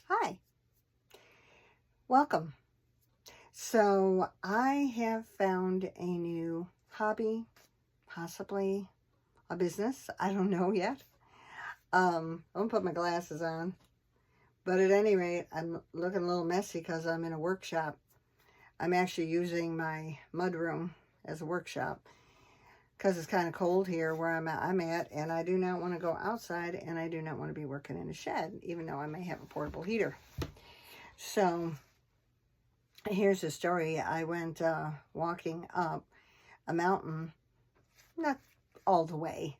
Hi, welcome. So I have found a new hobby, possibly a business. I don't know yet. I'm gonna put my glasses on, but at any rate, I'm looking a little messy because I'm in a workshop. I'm actually using my mudroom as a workshop because it's kind of cold here where I'm at, and I do not want to go outside, and I do not want to be working in a shed, even though I may have a portable heater. So here's the story. I went walking up a mountain, not all the way,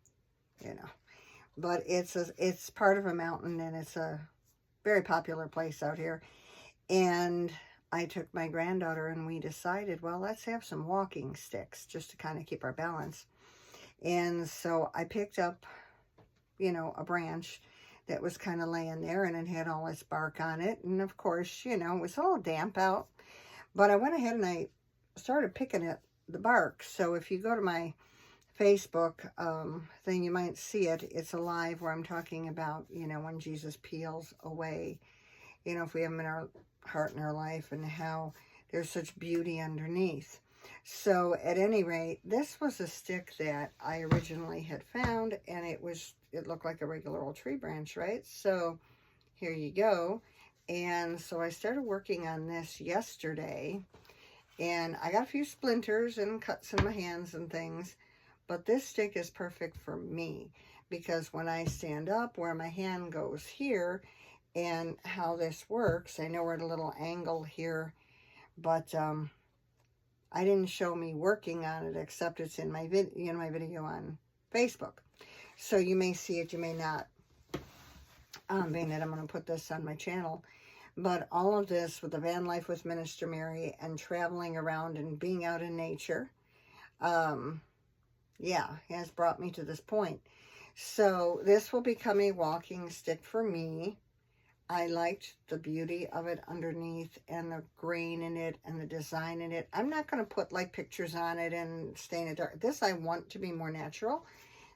but it's part of a mountain, and it's a very popular place out here. And I took my granddaughter, and we decided, well, let's have some walking sticks just to kind of keep our balance. And so I picked up, a branch that was kind of laying there, and it had all its bark on it. And of course, it was a little damp out. But I went ahead and I started picking at the bark. So if you go to my Facebook thing, you might see it. It's a live where I'm talking about, when Jesus peels away, if we have him in our heart and our life, and how there's such beauty underneath. So at any rate, this was a stick that I originally had found, and it looked like a regular old tree branch, right? So here you go. And so I started working on this yesterday, and I got a few splinters and cuts in my hands and things, but this stick is perfect for me because when I stand up, where my hand goes here and how this works, I know we're at a little angle here, but I didn't show me working on it, except it's in my video on Facebook. So you may see it, you may not, being that I'm going to put this on my channel. But all of this with the van life with Minister Mary and traveling around and being out in nature, has brought me to this point. So this will become a walking stick for me. I liked the beauty of it underneath and the grain in it and the design in it. I'm not going to put like pictures on it and stain it dark. This I want to be more natural.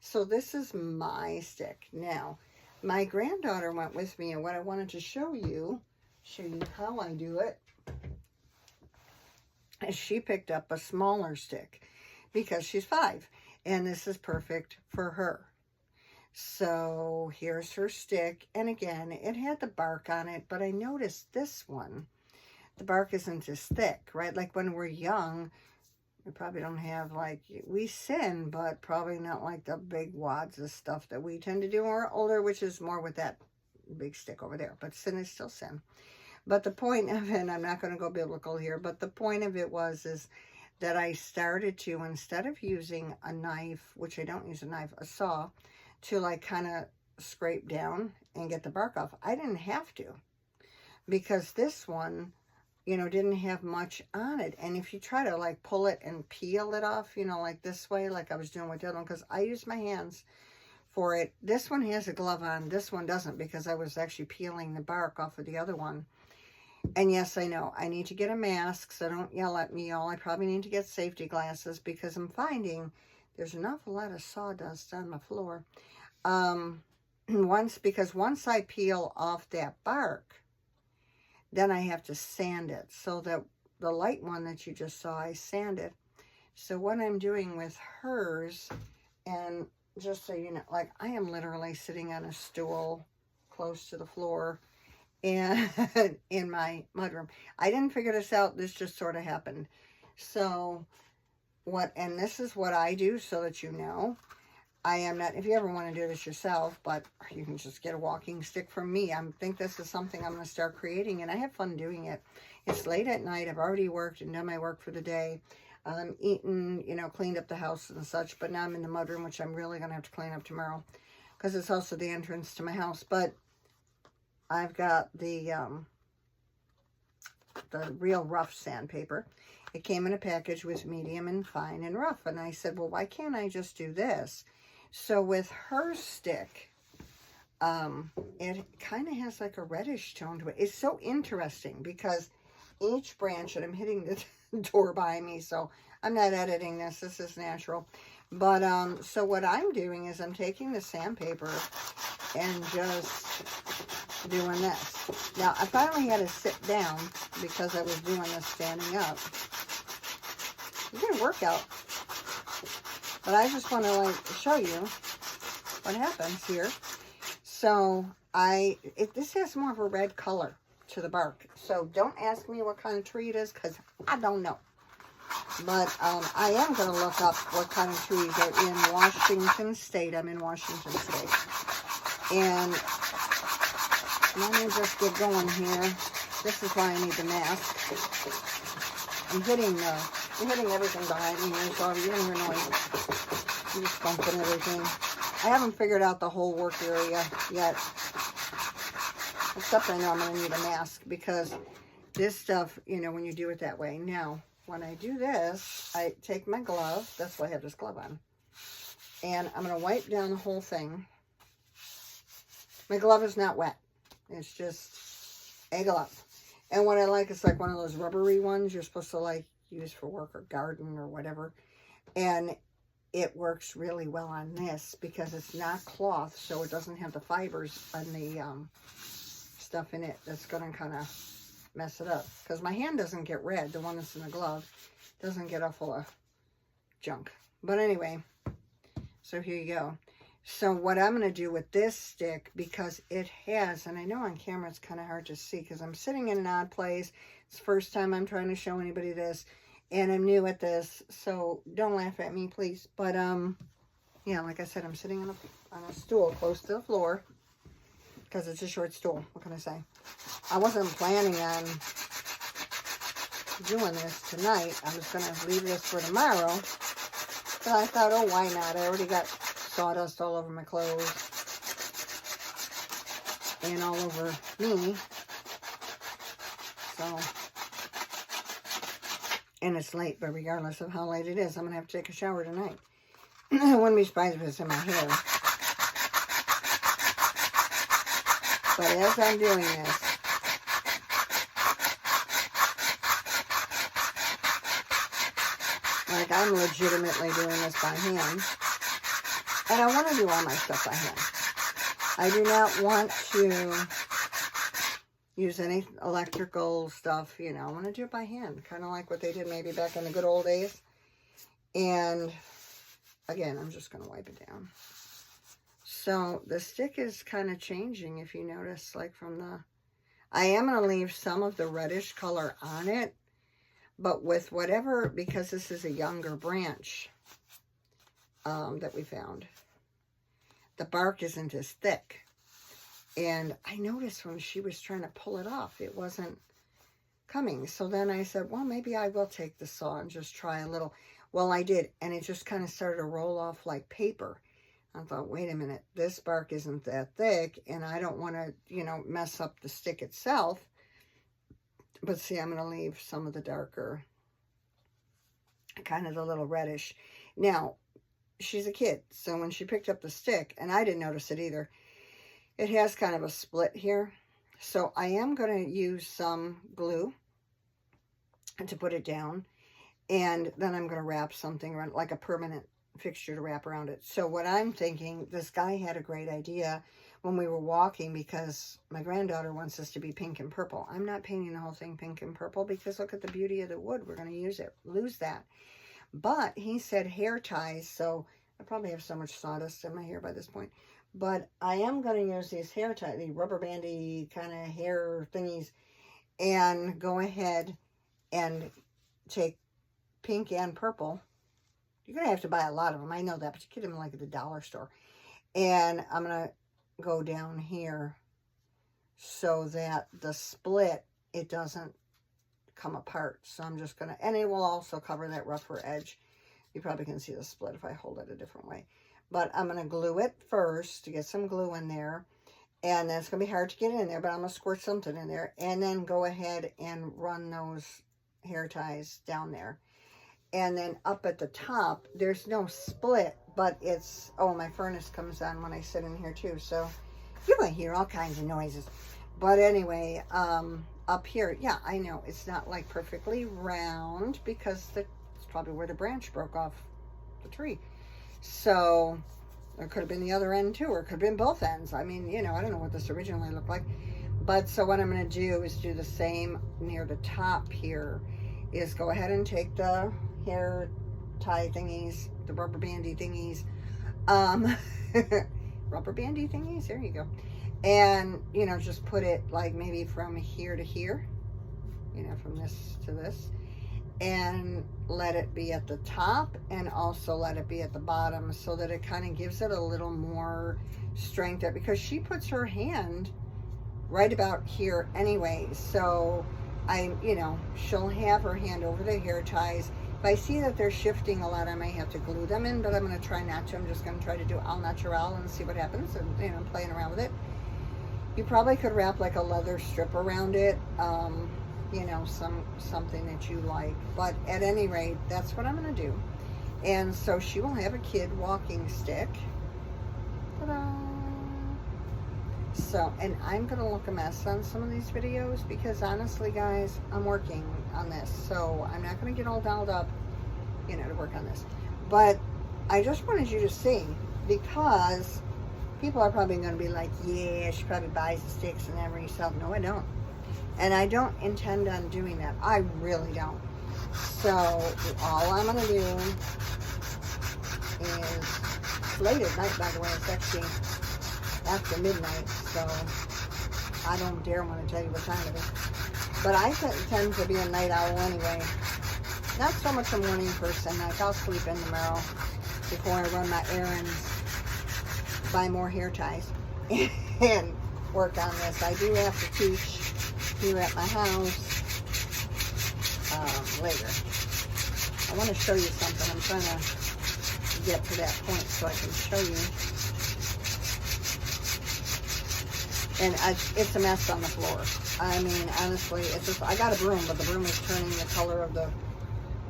So this is my stick. Now, my granddaughter went with me, and what I wanted to show you how I do it, is she picked up a smaller stick because she's 5, and this is perfect for her. So here's her stick, and again, it had the bark on it, but I noticed this one, the bark isn't as thick, right? Like when we're young, we probably don't have, we sin, but probably not like the big wads of stuff that we tend to do when we're older, which is more with that big stick over there, but sin is still sin. But the point of it, and I'm not going to go biblical here, but the point of it is that I started to, instead of using a knife, which I don't use a knife, a saw, to kind of scrape down and get the bark off. I didn't have to, because this one, didn't have much on it. And if you try to pull it and peel it off, like this way, like I was doing with the other one, because I use my hands for it. This one has a glove on. This one doesn't, because I was actually peeling the bark off of the other one. And yes, I know I need to get a mask, so don't yell at me, y'all. I probably need to get safety glasses because I'm finding there's an awful lot of sawdust on my floor. Once I peel off that bark, then I have to sand it. So that the light one that you just saw, I sanded. So what I'm doing with hers, and just so you know, I am literally sitting on a stool close to the floor and in my mudroom. I didn't figure this out. This just sort of happened. So and this is what I do, so that you know. I am not, if you ever want to do this yourself, but you can just get a walking stick from me. I think this is something I'm going to start creating, and I have fun doing it. It's late at night. I've already worked and done my work for the day. Eaten, cleaned up the house and such, but now I'm in the mudroom, which I'm really going to have to clean up tomorrow because it's also the entrance to my house. But I've got the real rough sandpaper. It came in a package with medium and fine and rough, and I said, well, why can't I just do this? So with her stick, it kind of has like a reddish tone to it. It's so interesting because each branch, and I'm hitting the door by me, so I'm not editing this. This is natural. But so what I'm doing is I'm taking the sandpaper and just doing this. Now, I finally had to sit down because I was doing this standing up. It's a good workout. But I just want to like show you what happens here. So this has more of a red color to the bark. So don't ask me what kind of tree it is because I don't know. But I am going to look up what kind of trees are in Washington State. I'm in Washington State. And let me just get going here. This is why I need the mask. I'm hitting everything behind me here, so you don't hear noise. I'm just bumping everything. I haven't figured out the whole work area yet. Except I know I'm going to need a mask because this stuff, you know, when you do it that way. Now, when I do this, I take my glove. That's why I have this glove on. And I'm going to wipe down the whole thing. My glove is not wet. It's just a glove. And what I like is like one of those rubbery ones you're supposed to like use for work or garden or whatever. And it works really well on this because it's not cloth, so it doesn't have the fibers and the stuff in it that's going to kind of mess it up. Because my hand doesn't get red, the one that's in the glove doesn't get all full of junk. But anyway, so here you go. So what I'm going to do with this stick, because it has, and I know on camera it's kind of hard to see because I'm sitting in an odd place. It's the first time I'm trying to show anybody this. And I'm new at this, so don't laugh at me, please. But, yeah, like I said, I'm sitting on a stool close to the floor because it's a short stool. What can I say? I wasn't planning on doing this tonight. I was going to leave this for tomorrow. But I thought, oh, why not? I already got sawdust all over my clothes and all over me. So... and it's late, but regardless of how late it is, I'm going to have to take a shower tonight. I wouldn't be surprised if it's in my hair. But as I'm doing this, like I'm legitimately doing this by hand. And I want to do all my stuff by hand. I do not want to use any electrical stuff, you know. I want to do it by hand, kind of like what they did maybe back in the good old days. And again, I'm just going to wipe it down. So the stick is kind of changing, if you notice, like from the... I am going to leave some of the reddish color on it, but with whatever, because this is a younger branch that we found, the bark isn't as thick. And I noticed when she was trying to pull it off, it wasn't coming. So then I said, well, maybe I will take the saw and just try a little. Well, I did. And it just kind of started to roll off like paper. I thought, wait a minute, this bark isn't that thick. And I don't want to, you know, mess up the stick itself. But see, I'm going to leave some of the darker, kind of the little reddish. Now, she's a kid. So when she picked up the stick, and I didn't notice it either, it has kind of a split here. So I am going to use some glue to put it down. And then I'm going to wrap something around, like a permanent fixture to wrap around it. So what I'm thinking, this guy had a great idea when we were walking, because my granddaughter wants us to be pink and purple. I'm not painting the whole thing pink and purple because look at the beauty of the wood. We're going to lose that. But he said hair ties. So I probably have so much sawdust in my hair by this point. But I am going to use these hair ties, the rubber bandy kind of hair thingies, and go ahead and take pink and purple. You're going to have to buy a lot of them. I know that, but you get them like at the dollar store. And I'm going to go down here so that the split, it doesn't come apart. So I'm just going to, and it will also cover that rougher edge. You probably can see the split if I hold it a different way. But I'm going to glue it first to get some glue in there. And then it's going to be hard to get in there, but I'm going to squirt something in there. And then go ahead and run those hair ties down there. And then up at the top, there's no split, but it's, oh, my furnace comes on when I sit in here too. So you're going to hear all kinds of noises. But anyway, up here, yeah, I know it's not like perfectly round because it's probably where the branch broke off the tree. So It could have been the other end too, or it could have been both ends. I mean, you know, I don't know what this originally looked like. But so what I'm going to do is do the same near the top here, is go ahead and take the hair tie thingies, the rubber bandy thingies, rubber bandy thingies, there you go. And, you know, just put it like maybe from here to here, you know, from this to this, and let it be at the top and also let it be at the bottom, so that it kind of gives it a little more strength there, because she puts her hand right about here anyway. So you know, she'll have her hand over the hair ties. If I see that they're shifting a lot, I might have to glue them in, but I'm going to try not to. I'm just going to try to do al natural and see what happens, and, you know, playing around with it. You probably could wrap like a leather strip around it, you know, something that you like. But at any rate, that's what I'm going to do. And so she will have a kid walking stick. Ta-da! So, and I'm going to look a mess on some of these videos, because honestly, guys, I'm working on this. So I'm not going to get all dolled up, you know, to work on this. But I just wanted you to see, because people are probably going to be like, yeah, she probably buys the sticks and never herself. No, I don't. And I don't intend on doing that. I really don't. So all I'm going to do is, it's late at night, by the way. It's actually after midnight, so I don't dare want to tell you what time it is. But I tend to be a night owl anyway. Not so much a morning person. Like, I'll sleep in tomorrow before I run my errands, buy more hair ties, and work on this. I do have to teach here at my house later. I want to show you something. I'm trying to get to that point so I can show you. And it's a mess on the floor. I mean, honestly, it's just, I got a broom, but the broom is turning the color of the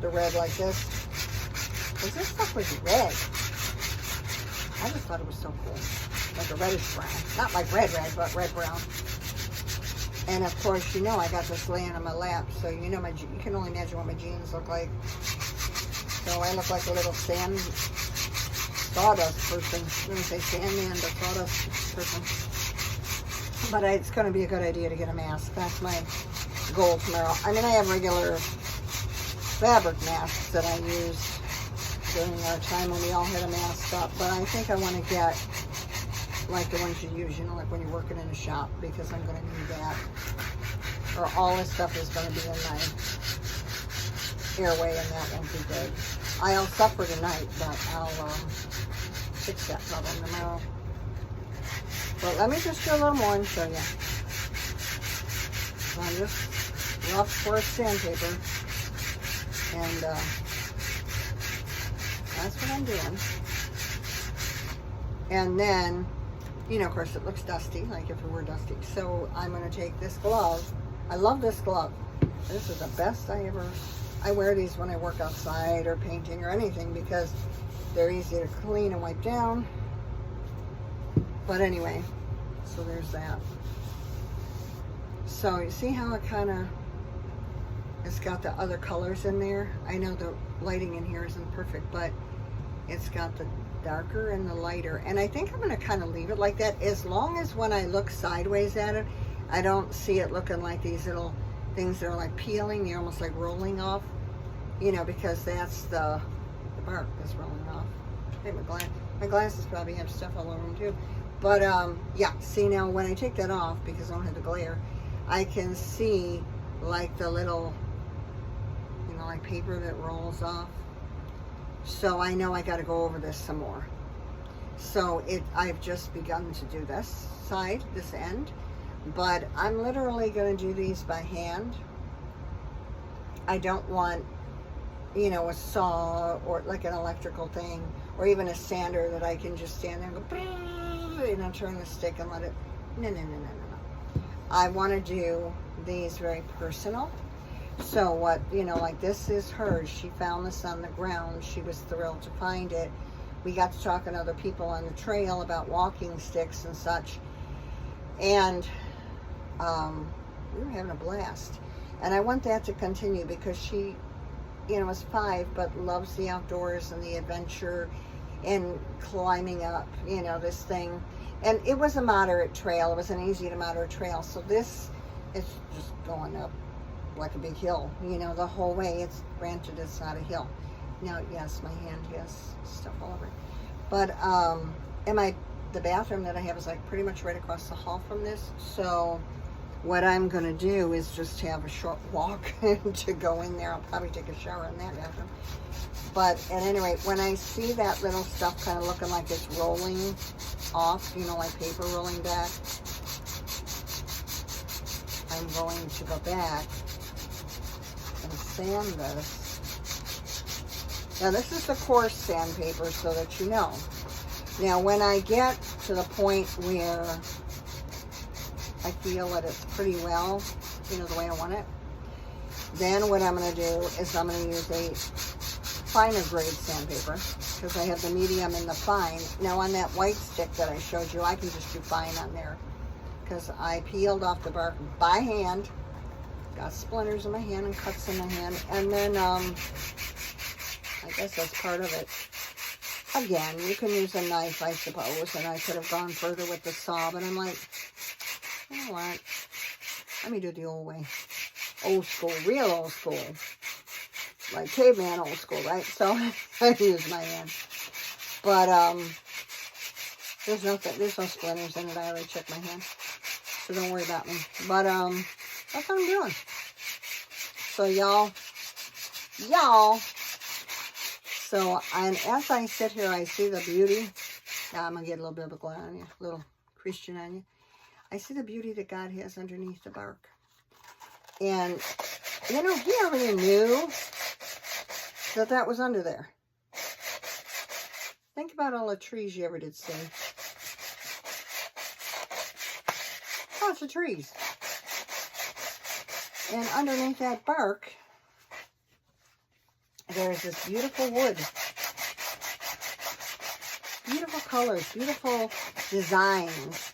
red like this. Because this stuff was red. I just thought it was so cool. Like a reddish brown. Not like red, but red brown. And of course, you know, I got this laying on my lap, so you know, you can only imagine what my jeans look like. So I look like a little sawdust person. I'm going to say sandman, but sawdust person. But it's going to be a good idea to get a mask. That's my goal tomorrow. I mean, I have regular fabric masks that I use during our time when we all had a mask up. But I think I want to get like the ones you use, you know, like when you're working in a shop, because I'm going to need that. Or all this stuff is going to be in my airway, and that won't be good. I'll suffer tonight, but I'll fix that problem tomorrow. But let me just do a little more and show you. So I'm just rough for sandpaper, and that's what I'm doing. And then, you know, of course, it looks dusty, like if it were dusty. So I'm going to take this glove. I love this glove. This is the best I wear these when I work outside or painting or anything, because they're easy to clean and wipe down. But anyway, so there's that. So you see how it kind of, it's got the other colors in there. I know the lighting in here isn't perfect, but it's got the darker and the lighter. And I think I'm going to kind of leave it like that, as long as when I look sideways at it, I don't see it looking like these little things that are like peeling. They're almost like rolling off, you know, because that's the bark that's rolling off. Hey, my glasses probably have stuff all over them too. But yeah, see, now when I take that off, because I don't have the glare, I can see like the little, you know, like paper that rolls off. So I know I got to go over this some more. So I've just begun to do this side, this end, but I'm literally going to do these by hand. I don't want, you know, a saw or like an electrical thing, or even a sander that I can just stand there and go, you know, turn the stick and let it, no. I want to do these very personal. So what, you know, like this is hers. She found this on the ground. She was thrilled to find it. We got to talking to other people on the trail about walking sticks and such. And we were having a blast. And I want that to continue, because she, you know, is 5, but loves the outdoors and the adventure. and climbing up, you know, this thing. And it was a moderate trail. It was an easy to moderate trail. So this is just going up like a big hill, you know, the whole way. It's, granted, it's not a hill. Now, yes, my hand has stuff all over it. But, the bathroom that I have is like pretty much right across the hall from this. So what I'm going to do is just have a short walk to go in there. I'll probably take a shower in that bathroom. But at any rate, when I see that little stuff kind of looking like it's rolling off, you know, like paper rolling back, I'm going to go back and sand this. Now this is the coarse sandpaper, so that you know. Now when I get to the point where I feel that it's pretty well, you know, the way I want it, then what I'm going to do is I'm going to use a finer grade sandpaper, because I have the medium and the fine. Now on that white stick that I showed you, I can just do fine on there, because I peeled off the bark by hand, got splinters in my hand and cuts in my hand, and then I guess that's part of it. Again, you can use a knife, I suppose, and I could have gone further with the saw, but I'm like, you know what, let me do it the old way. Old school, real old school. Like caveman old school, right? So I use my hand. But there's no splinters in it. I already checked my hand, so don't worry about me. But that's what I'm doing. So y'all. So, and as I sit here, I see the beauty. Now I'm gonna get a little bit of a glare on you, a little Christian on you. I see the beauty that God has underneath the bark. And you know, He already knew that that was under there. Think about all the trees you ever did see. Lots of trees. And underneath that bark, there's this beautiful wood. Beautiful colors, beautiful designs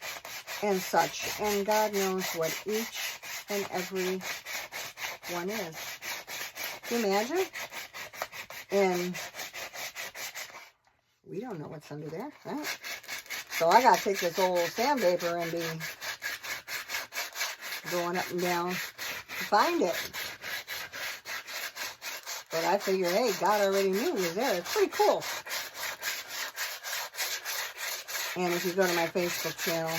and such. And God knows what each and every one is. Can you imagine? And we don't know what's under there, right? So I gotta take this old sandpaper and be going up and down to find it. But I figure, hey, God already knew it was there. It's pretty cool. And if you go to my Facebook channel,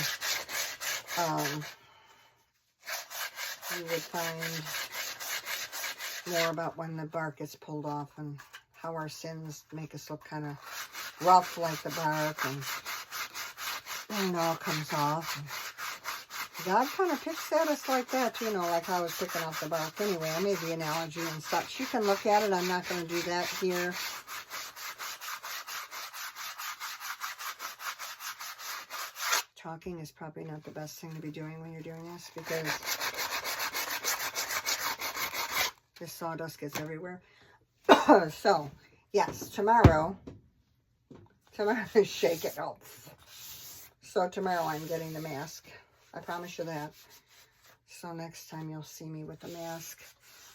you would find more about when the bark gets pulled off and how our sins make us look kind of rough like the bark, and then it all comes off. And God kind of picks at us like that, you know, like I was picking off the bark. Anyway, I made the analogy and such. You can look at it. I'm not going to do that here. Talking is probably not the best thing to be doing when you're doing this, because this sawdust gets everywhere. So, yes, tomorrow, shake it off. So tomorrow I'm getting the mask. I promise you that. So next time you'll see me with the mask.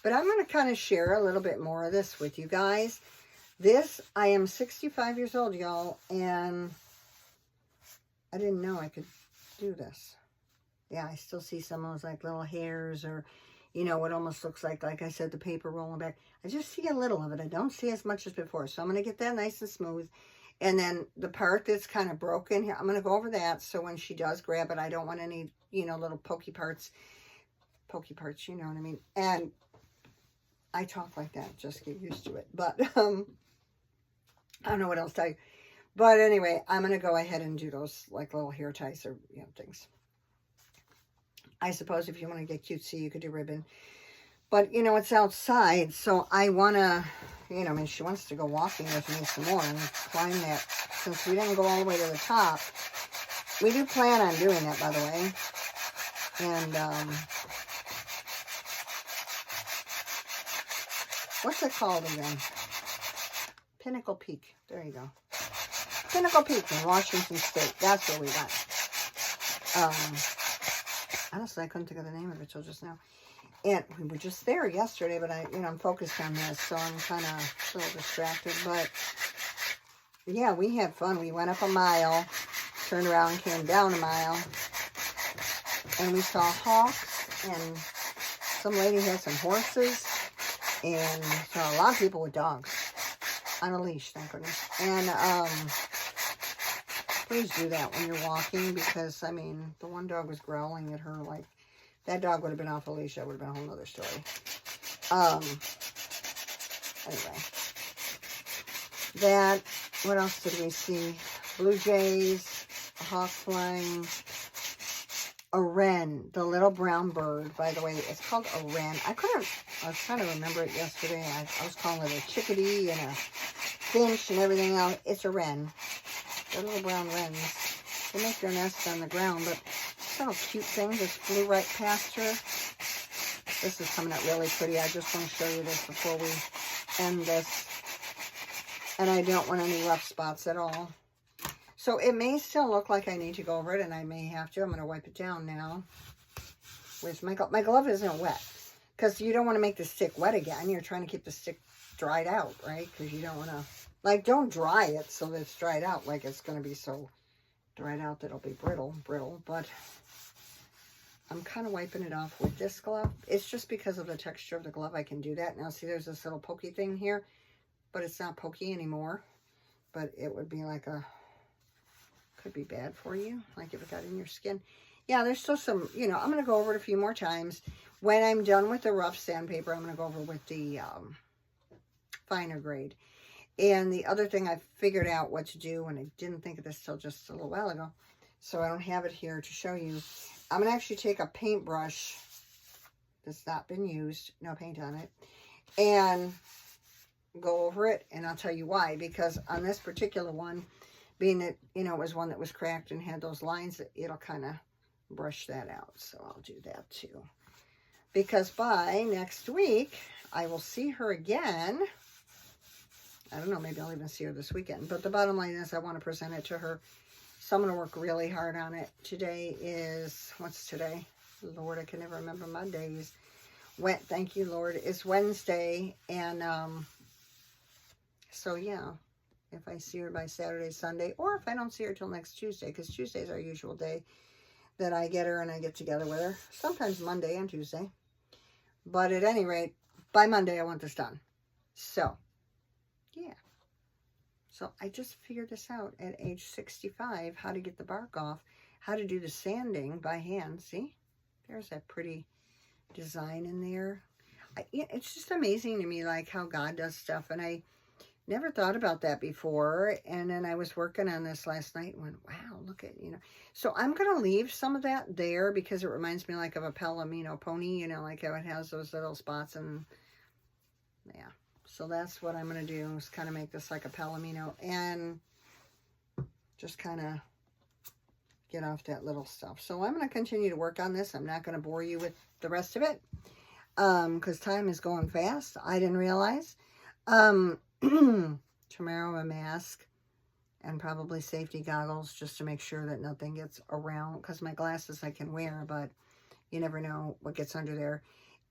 But I'm going to kind of share a little bit more of this with you guys. I am 65 years old, y'all, and I didn't know I could do this. Yeah, I still see some of those like little hairs, or, you know, what almost looks like I said, the paper rolling back. I just see a little of it. I don't see as much as before. So I'm going to get that nice and smooth. And then the part that's kind of broken here, I'm going to go over that. So when she does grab it, I don't want any, you know, little pokey parts, you know what I mean? And I talk like that, just get used to it. But I don't know what else to tell you. But anyway, I'm going to go ahead and do those like little hair ties, or, you know, things. I suppose if you want to get cutesy, you could do ribbon. But, you know, it's outside, so I want to, you know, I mean, she wants to go walking with me some more and climb that. Since we didn't go all the way to the top, we do plan on doing that, by the way. And, what's it called again? Pinnacle Peak. There you go. Pinnacle Peak in Washington State. That's where we went. Honestly, I couldn't think of the name of it till just now. And we were just there yesterday, but I'm focused on this, so I'm kind of a little distracted. But yeah, we had fun. We went up a mile, turned around, came down a mile, and we saw hawks, and some lady had some horses, and saw a lot of people with dogs on a leash, thank goodness. And please do that when you're walking, because I mean, the one dog was growling at her like that dog would have been off a leash. That would have been a whole nother story. Anyway, that, what else did we see? Blue jays, a hawk flying, a wren, the little brown bird. By the way, it's called a wren. I was trying to remember it yesterday. I was calling it a chickadee and a finch and everything else. It's a wren. They're little brown wrens. They make their nest on the ground, but this little cute thing just flew right past her. This is coming out really pretty. I just want to show you this before we end this. And I don't want any rough spots at all. So it may still look like I need to go over it, and I may have to. I'm going to wipe it down now. With my glove isn't wet, because you don't want to make the stick wet again. You're trying to keep the stick dried out, right? Because you don't want to, like, don't dry it so that it's dried out like it's going to be so dried out that it'll be brittle. But I'm kind of wiping it off with this glove. It's just because of the texture of the glove I can do that. Now, see, there's this little pokey thing here, but it's not pokey anymore. But it would be like a, could be bad for you, like if it got in your skin. Yeah, there's still some, you know, I'm going to go over it a few more times. When I'm done with the rough sandpaper, I'm going to go over with the finer grade. And the other thing I figured out what to do, and I didn't think of this till just a little while ago, so I don't have it here to show you. I'm going to actually take a paintbrush that's not been used, no paint on it, and go over it, and I'll tell you why. Because on this particular one, being that, you know, it was one that was cracked and had those lines, it'll kind of brush that out. So I'll do that too. Because by next week, I will see her again. I don't know, maybe I'll even see her this weekend. But the bottom line is I want to present it to her. So I'm going to work really hard on it. Today is, what's today? Lord, I can never remember my days. Thank you, Lord. It's Wednesday. And so, yeah. If I see her by Saturday, Sunday, or if I don't see her till next Tuesday, because Tuesday's our usual day that I get her and I get together with her. Sometimes Monday and Tuesday. But at any rate, by Monday, I want this done. So, yeah. So I just figured this out at age 65, how to get the bark off, how to do the sanding by hand. See? There's that pretty design in there. It's just amazing to me, like, how God does stuff. And I never thought about that before. And then I was working on this last night and went, wow, look at, you know. So I'm going to leave some of that there because it reminds me like of a Palomino pony, you know, like how it has those little spots. And yeah, so that's what I'm going to do, is kind of make this like a Palomino and just kind of get off that little stuff. So I'm going to continue to work on this. I'm not going to bore you with the rest of it because time is going fast. I didn't realize. Tomorrow a mask and probably safety goggles just to make sure that nothing gets around, because my glasses I can wear, but you never know what gets under there.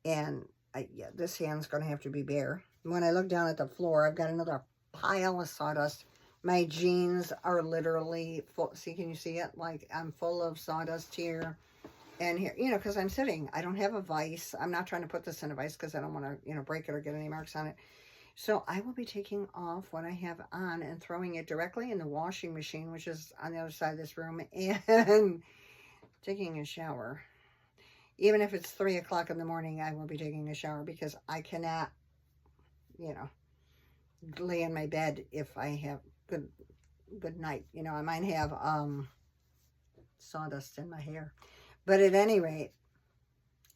And yeah, this hand's going to have to be bare. When I look down at the floor, I've got another pile of sawdust. My jeans are literally full. See, can you see it? Like, I'm full of sawdust here and here, you know, because I'm sitting. I don't have a vise. I'm not trying to put this in a vise because I don't want to, you know, break it or get any marks on it. So I will be taking off what I have on and throwing it directly in the washing machine, which is on the other side of this room, and taking a shower. Even if it's 3 o'clock in the morning, I will be taking a shower because I cannot, you know, lay in my bed if I have good night. You know, I might have sawdust in my hair. But at any rate,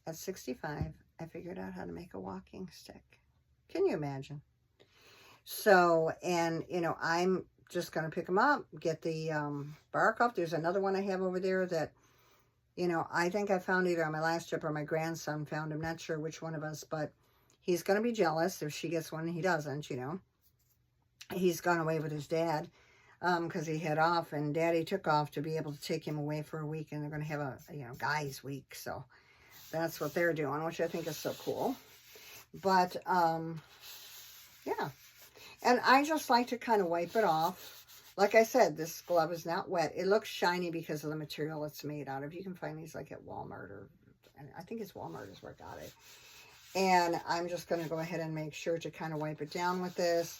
at 65, I figured out how to make a walking stick. Can you imagine? So, and, you know, I'm just going to pick them up, get the bark off. There's another one I have over there that, you know, I think I found either on my last trip or my grandson found. I'm not sure which one of us, but he's going to be jealous if she gets one and he doesn't, you know. He's gone away with his dad because he had off, and Daddy took off to be able to take him away for a week, and they're going to have a, you know, guys week. So that's what they're doing, which I think is so cool. But, yeah. And I just like to kind of wipe it off Like I said, this glove is not wet. It looks shiny because of the material it's made out of. You can find these like at Walmart, or I think it's Walmart is where I got it. And I'm just going to go ahead and make sure to kind of wipe it down with this.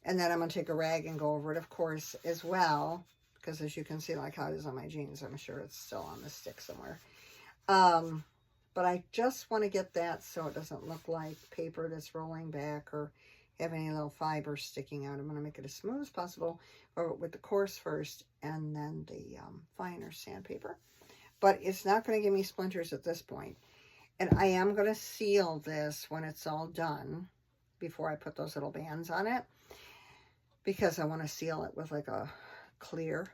And then I'm going to take a rag and go over it, of course, as well. Because as you can see, like how it is on my jeans, I'm sure it's still on the stick somewhere. But I just want to get that so it doesn't look like paper that's rolling back or have any little fibers sticking out. I'm going to make it as smooth as possible with the coarse first and then the finer sandpaper. But it's not going to give me splinters at this point. And I am going to seal this when it's all done before I put those little bands on it, because I want to seal it with like a clear,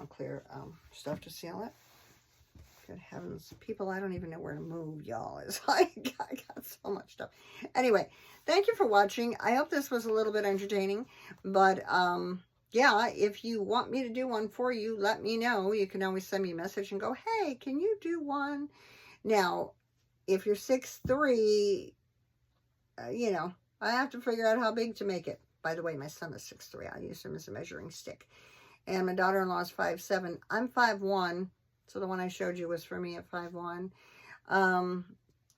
clear stuff to seal it. Good heavens, people, I don't even know where to move, y'all. It's like, I got so much stuff. Anyway, thank you for watching. I hope this was a little bit entertaining, but yeah, if you want me to do one for you, let me know. You can always send me a message and go, hey, can you do one? Now, if you're 6'3", I have to figure out how big to make it. By the way, my son is 6'3". I use him as a measuring stick. And my daughter-in-law is 5'7". I'm 5'1", so the one I showed you was for me at 5'1".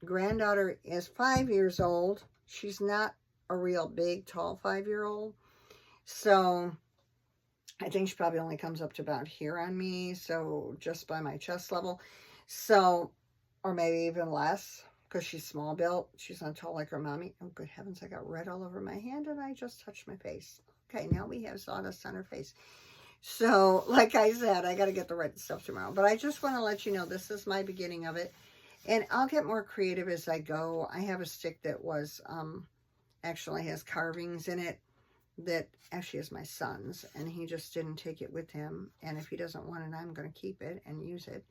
Granddaughter is 5 years old. She's not a real big, tall 5-year-old. So I think she probably only comes up to about here on me, so just by my chest level. So, or maybe even less, because she's small built. She's not tall like her mommy. Oh, good heavens, I got red all over my hand and I just touched my face. Okay, now we have sawdust on her face. So, like I said, I got to get the red stuff tomorrow. But I just want to let you know, this is my beginning of it. And I'll get more creative as I go. I have a stick that was, actually has carvings in it that actually is my son's. And he just didn't take it with him. And if he doesn't want it, I'm going to keep it and use it.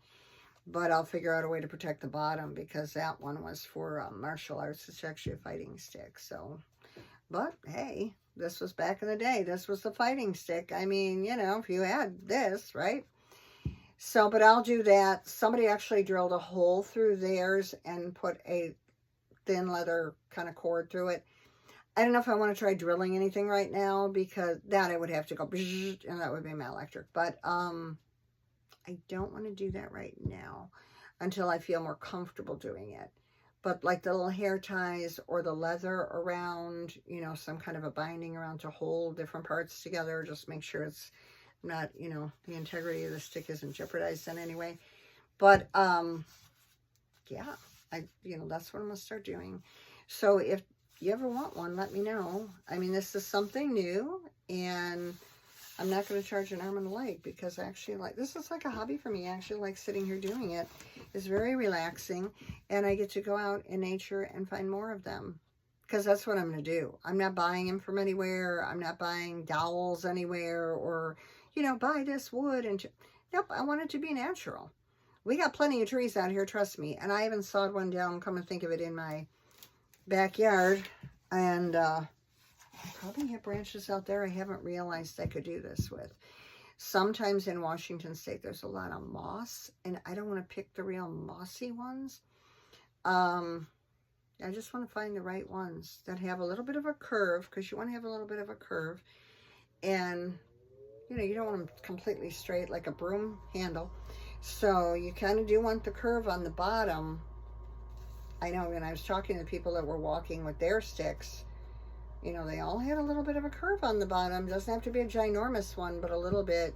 But I'll figure out a way to protect the bottom, because that one was for martial arts. It's actually a fighting stick. So, but hey, this was back in the day. This was the fighting stick. I mean, if you had this, right? So, but I'll do that. Somebody actually drilled a hole through theirs and put a thin leather kind of cord through it. I don't know if I want to try drilling anything right now, because that I would have to go, and that would be my electric. But, I don't want to do that right now until I feel more comfortable doing it. But like the little hair ties or the leather around, some kind of a binding around to hold different parts together, just make sure it's not, the integrity of the stick isn't jeopardized in any way. But, yeah, that's what I'm going to start doing. So if you ever want one, let me know. I mean, this is something new, and I'm not going to charge an arm and a leg, because I actually this is like a hobby for me. I actually like sitting here doing it. It's very relaxing, and I get to go out in nature and find more of them, because that's what I'm going to do. I'm not buying them from anywhere. I'm not buying dowels anywhere, or, buy this wood. Nope, I want it to be natural. We got plenty of trees out here, trust me, and I haven't sawed one down, come to think of it, in my backyard, and I probably have branches out there I haven't realized I could do this with. Sometimes in Washington State, there's a lot of moss, and I don't want to pick the real mossy ones. I just want to find the right ones that have a little bit of a curve, because you want to have a little bit of a curve. And, you don't want them completely straight like a broom handle. So you kind of do want the curve on the bottom. I know when I was talking to people that were walking with their sticks, they all had a little bit of a curve on the bottom. Doesn't have to be a ginormous one, but a little bit,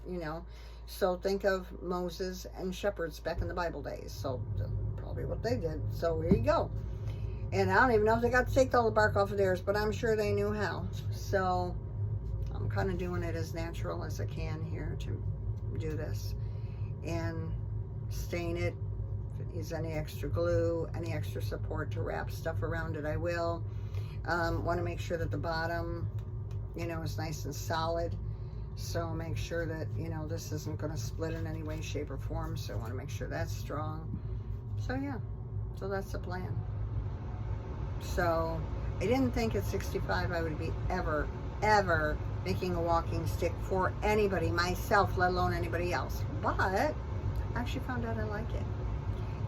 So think of Moses and shepherds back in the Bible days. So probably what they did. So here you go. And I don't even know if they got to take all the bark off of theirs, but I'm sure they knew how. So I'm kind of doing it as natural as I can here to do this. And stain it. If it needs any extra glue, any extra support to wrap stuff around it, I will. Want to make sure that the bottom, is nice and solid. So make sure that, this isn't going to split in any way, shape, or form. So I want to make sure that's strong. So yeah, so that's the plan. So I didn't think at 65 I would be ever making a walking stick for anybody, myself, let alone anybody else. But I actually found out I like it.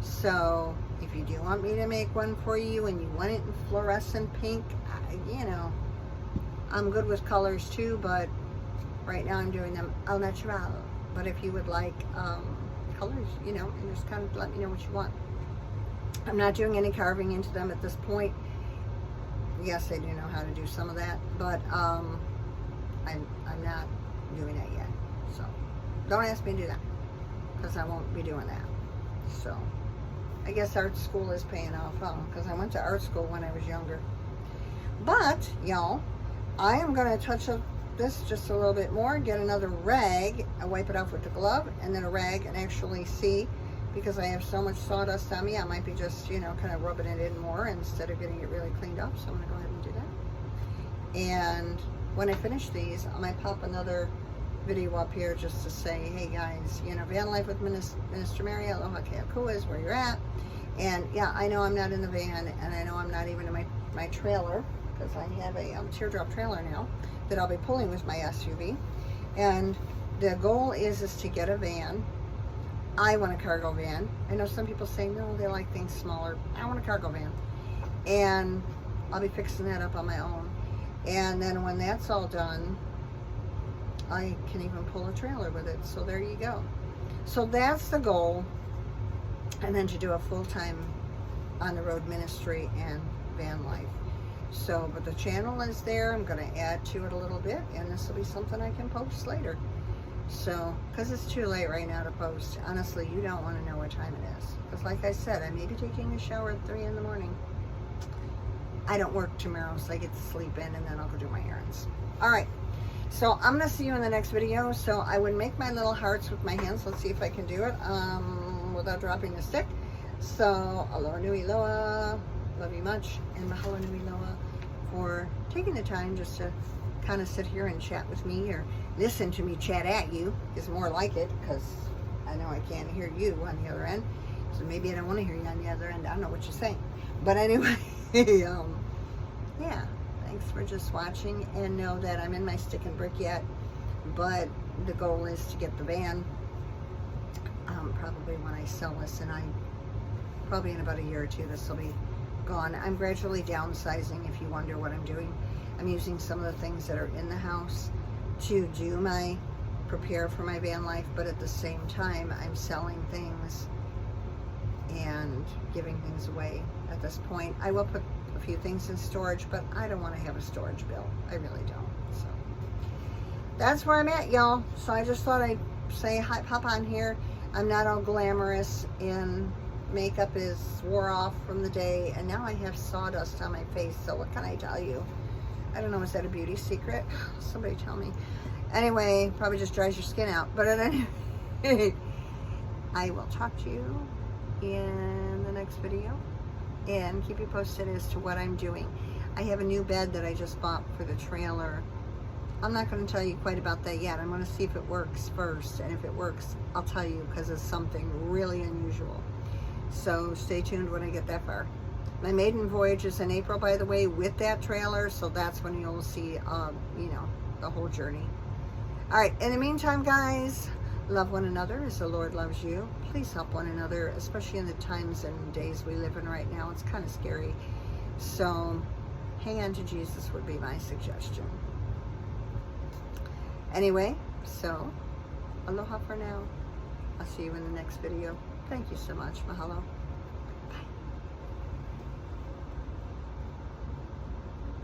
So if you do want me to make one for you and you want it in fluorescent pink, I'm good with colors too, but Right now I'm doing them au natural. But if you would like colors, you know, and just kind of let me know what you want. I'm not doing any carving into them at this point. Yes, I do know how to do some of that, but I'm not doing that yet. So don't ask me to do that, because I won't be doing that. So I guess art school is paying off, huh? Because I went to art school when I was younger. But y'all, I am going to touch up this just a little bit more, get another rag, I wipe it off with the glove, and then a rag, and actually see, because I have so much sawdust on me, I might be just, you know, kind of rubbing it in more instead of getting it really cleaned up. So I'm going to go ahead and do that. And when I finish these, I might pop another video up here just to say, hey guys, you know, van life with Minister Mary, aloha keakua is where you're at. And yeah, I know I'm not in the van, and I know I'm not even in my trailer, because I have a teardrop trailer now that I'll be pulling with my SUV. And the goal is to get a van. I want a cargo van. I know some people say no, they like things smaller. I want a cargo van, and I'll be fixing that up on my own. And then when that's all done, I can even pull a trailer with it. So there you go. So that's the goal. And then to do a full-time on-the-road ministry and van life. So, but the channel is there. I'm going to add to it a little bit, and this will be something I can post later. So, because it's too late right now to post. Honestly, you don't want to know what time it is. Because like I said, I may be taking a shower at 3 in the morning. I don't work tomorrow, so I get to sleep in, and then I'll go do my errands. Alright, so I'm going to see you in the next video. So I would make my little hearts with my hands. Let's see if I can do it without dropping the stick. So, aloha nui loa. Love you much. And mahalo nui loa for taking the time just to kind of sit here and chat with me, or listen to me chat at you is more like it, because I know I can't hear you on the other end. So maybe I don't want to hear you on the other end. I don't know what you're saying. But anyway, yeah, thanks for just watching, and know that I'm in my stick and brick yet, but the goal is to get the van probably when I sell this, and probably in about a year or two this will be gone. I'm gradually downsizing, if you wonder what I'm doing. I'm using some of the things that are in the house to do my prepare for my van life, but at the same time I'm selling things and giving things away at this point. I will put a few things in storage, but I don't want to have a storage bill. I really don't. So that's where I'm at, y'all. So I just thought I'd say hi, pop on here. I'm not all glamorous, and makeup is wore off from the day, and now I have sawdust on my face. So what can I tell you? I don't know, is that a beauty secret? Somebody tell me. Anyway, probably just dries your skin out. But at any rate, I will talk to you in the next video and keep you posted as to what I'm doing. I have a new bed that I just bought for the trailer. I'm not going to tell you quite about that yet. I'm going to see if it works first, and if it works, I'll tell you, because it's something really unusual. So stay tuned when I get that far. My maiden voyage is in April, by the way, with that trailer, so that's when you'll see, you know, the whole journey. All right, in the meantime, guys, love one another as the Lord loves you. Please help one another, especially in the times and days we live in right now. It's kind of scary. So hang on to Jesus would be my suggestion. Anyway, so aloha for now. I'll see you in the next video. Thank you so much. Mahalo.